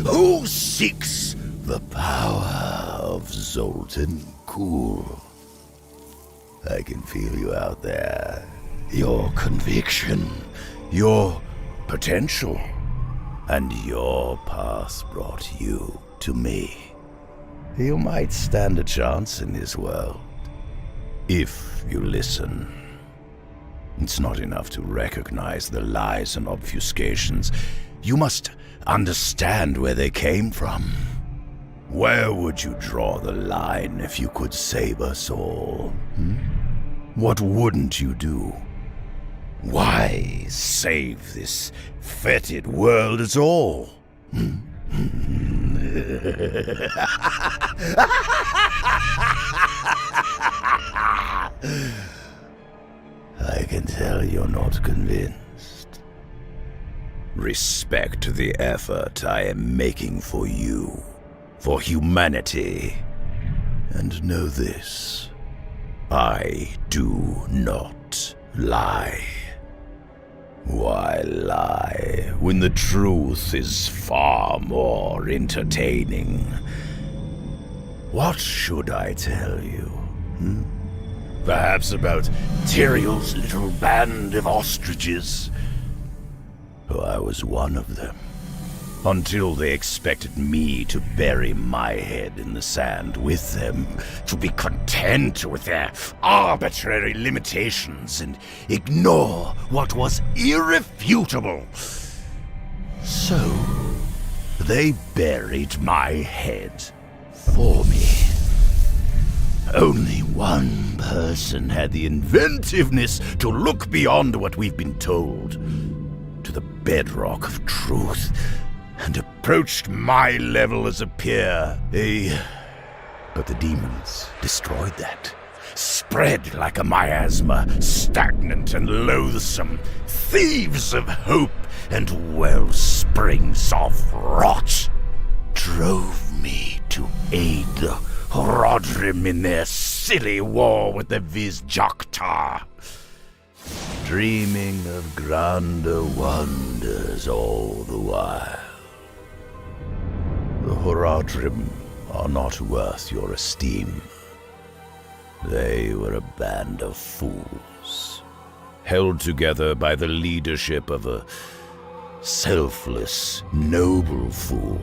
Who seeks the power of Zoltun? Cool. I can feel you out there. Your conviction, your potential, and your path brought you to me. You might stand a chance in this world, if you listen. It's not enough to recognize the lies and obfuscations. You must understand where they came from. Where would you draw the line if you could save us all? What wouldn't you do? Why save this fetid world at all? I can tell you're not convinced. Respect the effort I am making for you, for humanity. And know this, I do not lie. Why lie when the truth is far more entertaining? What should I tell you? Perhaps about Tyrael's little band of ostriches? Oh, I was one of them, until they expected me to bury my head in the sand with them, to be content with their arbitrary limitations and ignore what was irrefutable. So, they buried my head for me. Only one person had the inventiveness to look beyond what we've been told, to the bedrock of truth, and approached my level as a peer. But the demons destroyed that. Spread like a miasma, stagnant and loathsome, thieves of hope and wellsprings of rot, drove me to aid the Rodrim in their silly war with the Vizjaktar, dreaming of grander wonders all the while. The Horadrim are not worth your esteem. They were a band of fools, held together by the leadership of a selfless, noble fool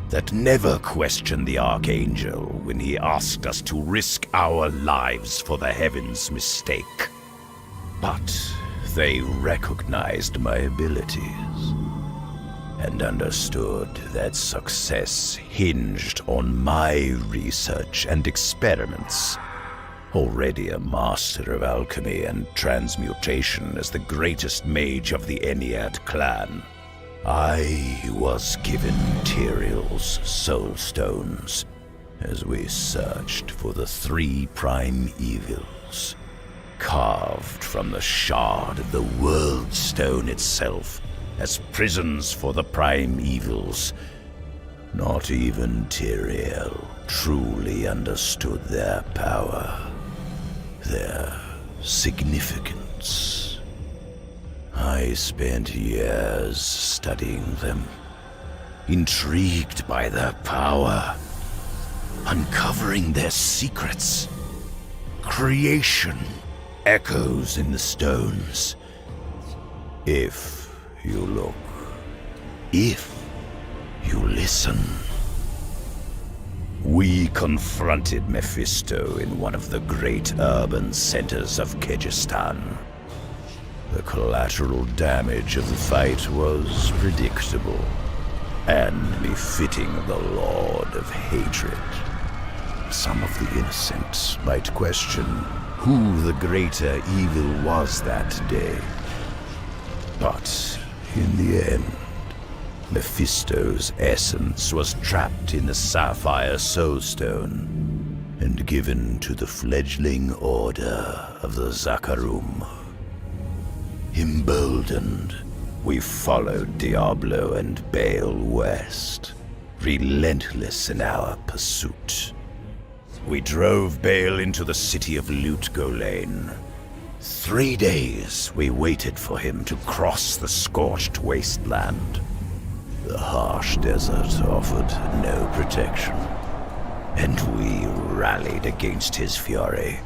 that never questioned the Archangel when he asked us to risk our lives for the Heavens' mistake. But they recognized my abilities and understood that success hinged on my research and experiments. Already a master of alchemy and transmutation as the greatest mage of the Ennead clan, I was given Tyrael's soul stones as we searched for the 3 prime evils, carved from the shard of the World Stone itself as prisons for the prime evils. Not even Tyrael truly understood their power, their significance. I spent years studying them, intrigued by their power, uncovering their secrets. Creation echoes in the stones. If you look, if you listen. We confronted Mephisto in one of the great urban centers of Kyrgyzstan. The collateral damage of the fight was predictable and befitting the Lord of Hatred. Some of the innocent might question who the greater evil was that day. But in the end, Mephisto's essence was trapped in the Sapphire Soulstone and given to the fledgling order of the Zakarum. Emboldened, we followed Diablo and Baal west, relentless in our pursuit. We drove Baal into the city of Lutgolain, 3 days we waited for him to cross the scorched wasteland. The harsh desert offered no protection, and we rallied against his fury.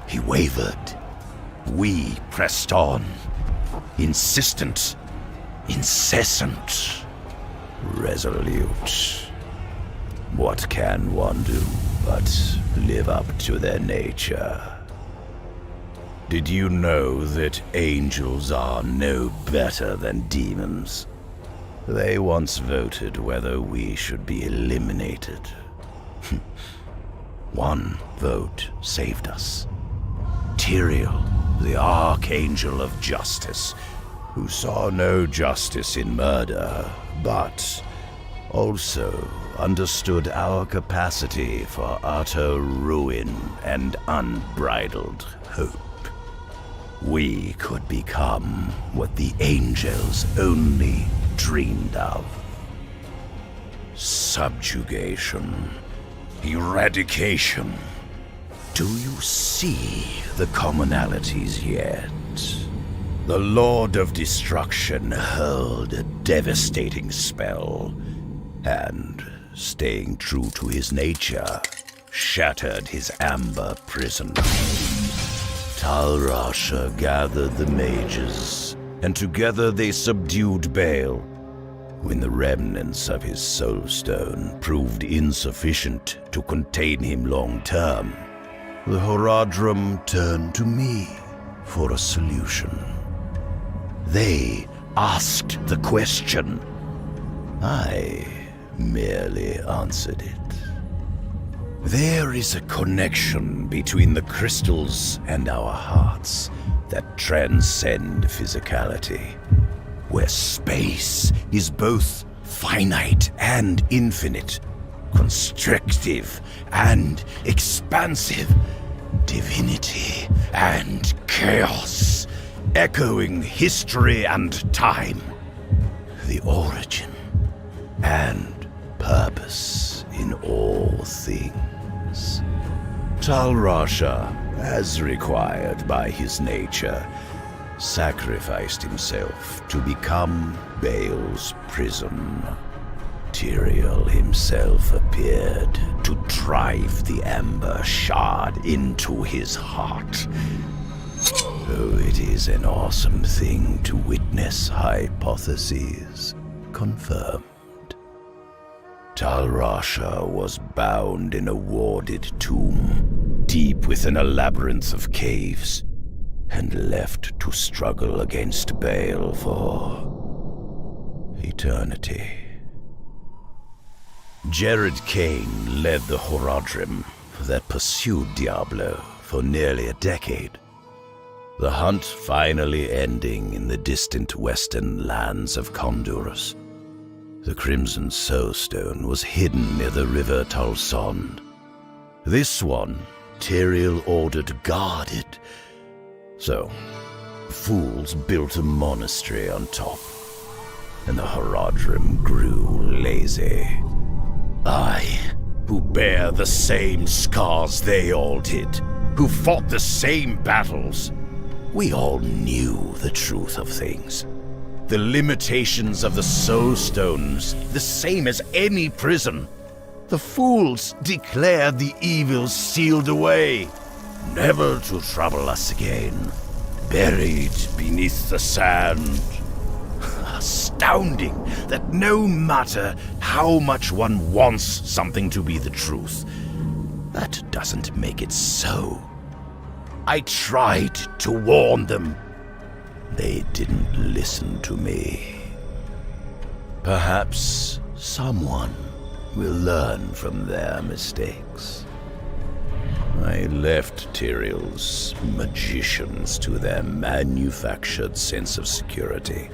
He wavered. We pressed on, insistent, incessant, resolute. What can one do but live up to their nature? Did you know that angels are no better than demons? They once voted whether we should be eliminated. One vote saved us. Tyrael, the Archangel of Justice, who saw no justice in murder, but also understood our capacity for utter ruin and unbridled hope. We could become what the angels only dreamed of. Subjugation. Eradication. Do you see the commonalities yet? The Lord of Destruction hurled a devastating spell, and, staying true to his nature, shattered his amber prison. Tal Rasha gathered the mages, and together they subdued Baal. When the remnants of his soul stone proved insufficient to contain him long-term, the Horadrim turned to me for a solution. They asked the question. I merely answered it. There is a connection between the crystals and our hearts that transcend physicality, where space is both finite and infinite, constrictive and expansive, divinity and chaos, echoing history and time, the origin and purpose in all things. Tal Rasha, as required by his nature, sacrificed himself to become Baal's prison. Tyrael himself appeared to drive the amber shard into his heart. Oh, it is an awesome thing to witness hypotheses confirmed. Tal Rasha was bound in a warded tomb, deep within a labyrinth of caves, and left to struggle against Baal for eternity. Jared Kane led the Horadrim that pursued Diablo for nearly a decade. The hunt finally ending in the distant western lands of Condurus. The Crimson Soulstone was hidden near the river Talsond. This one, Tyrael ordered guarded. So, fools built a monastery on top, and the Horadrim grew lazy. I, who bear the same scars they all did, who fought the same battles, we all knew the truth of things. The limitations of the Soulstones, the same as any prison. The fools declared the evils sealed away, never to trouble us again, buried beneath the sand. Astounding that no matter how much one wants something to be the truth, that doesn't make it so. I tried to warn them. They didn't listen to me. Perhaps someone will learn from their mistakes. I left Tyrael's magicians to their manufactured sense of security,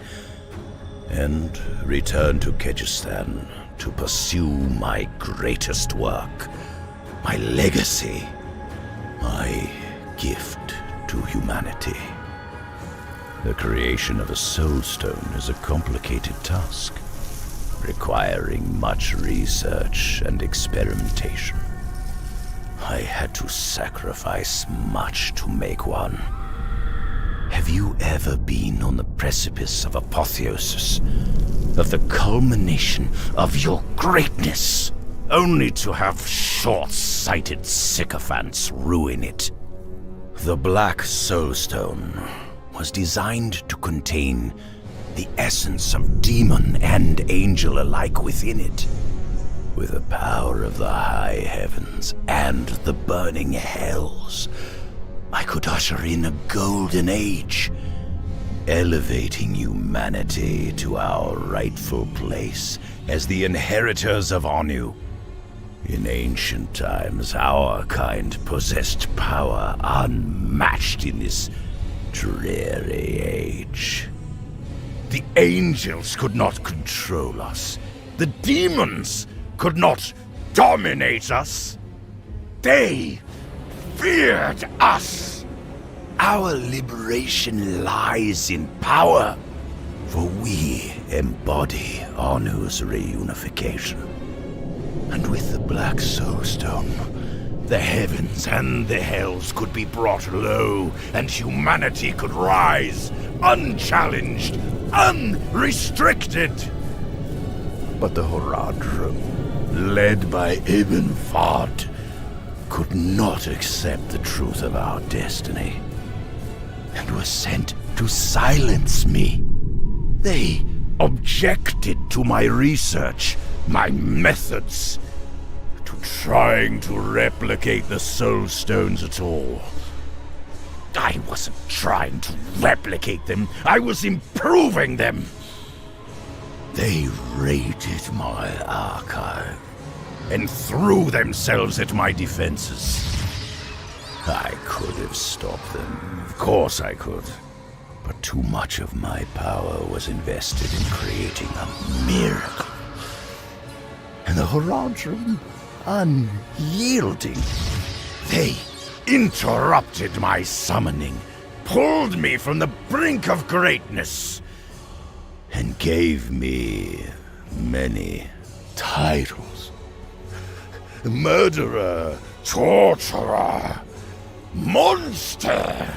and returned to Kyrgyzstan to pursue my greatest work, my legacy, my gift to humanity. The creation of a soulstone is a complicated task, requiring much research and experimentation. I had to sacrifice much to make one, Have you ever been on the precipice of apotheosis, of the culmination of your greatness, only to have short-sighted sycophants ruin it? The Black Soulstone was designed to contain the essence of demon and angel alike within it. With the power of the high heavens and the burning hells, I could usher in a golden age, elevating humanity to our rightful place as the inheritors of Anu. In ancient times, our kind possessed power unmatched in this dreary age. The angels could not control us. The demons could not dominate us. They feared us. Our liberation lies in power, for we embody Anu's reunification. And with the Black Soulstone, the heavens and the hells could be brought low, and humanity could rise, unchallenged, unrestricted. But the Horadrim, led by Ibn Fad, could not accept the truth of our destiny, and were sent to silence me. They objected to my research, my methods, to trying to replicate the Soul Stones at all. I wasn't trying to replicate them, I was improving them. They raided my archive and threw themselves at my defenses. I could have stopped them, of course I could. But too much of my power was invested in creating a miracle. And the Horadrim, unyielding, they interrupted my summoning, pulled me from the brink of greatness, and gave me many titles. Murderer, torturer, monster.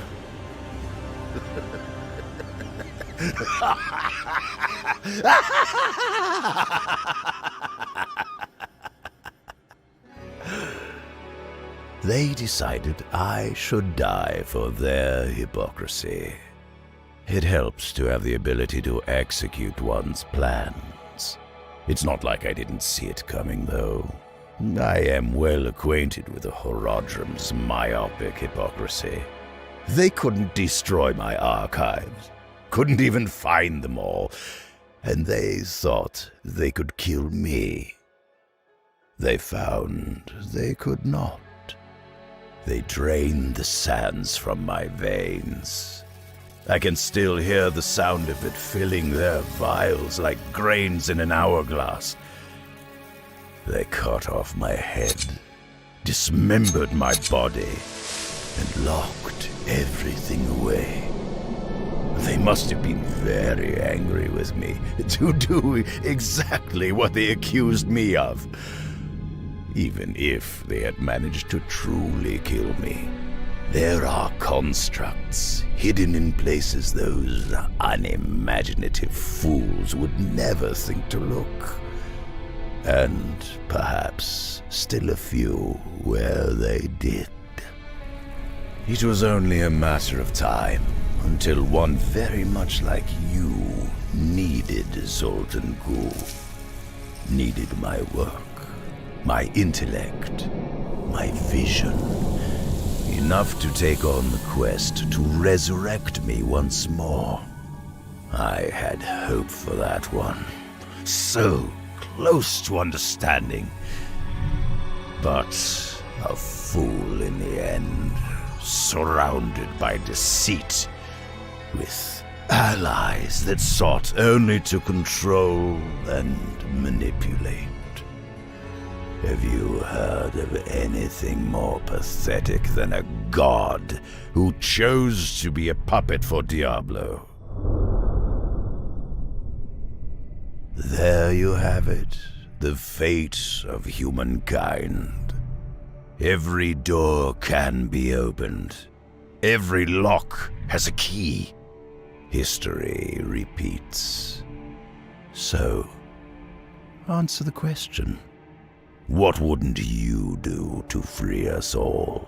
They decided I should die for their hypocrisy. It helps to have the ability to execute one's plans. It's not like I didn't see it coming, though. I am well acquainted with the Horadrim's myopic hypocrisy. They couldn't destroy my archives, couldn't even find them all, and they thought they could kill me. They found they could not. They drained the sands from my veins. I can still hear the sound of it filling their vials like grains in an hourglass. They cut off my head, dismembered my body, and locked everything away. They must have been very angry with me to do exactly what they accused me of. Even if they had managed to truly kill me, there are constructs hidden in places those unimaginative fools would never think to look. And perhaps still a few where they did. It was only a matter of time until one very much like you needed Zoltun, needed my work, my intellect, my vision, enough to take on the quest to resurrect me once more. I had hope for that one, so close to understanding, but a fool in the end, surrounded by deceit, with allies that sought only to control and manipulate. Have you heard of anything more pathetic than a god who chose to be a puppet for Diablo? There you have it, the fate of humankind. Every door can be opened. Every lock has a key. History repeats. So, answer the question. What wouldn't you do to free us all?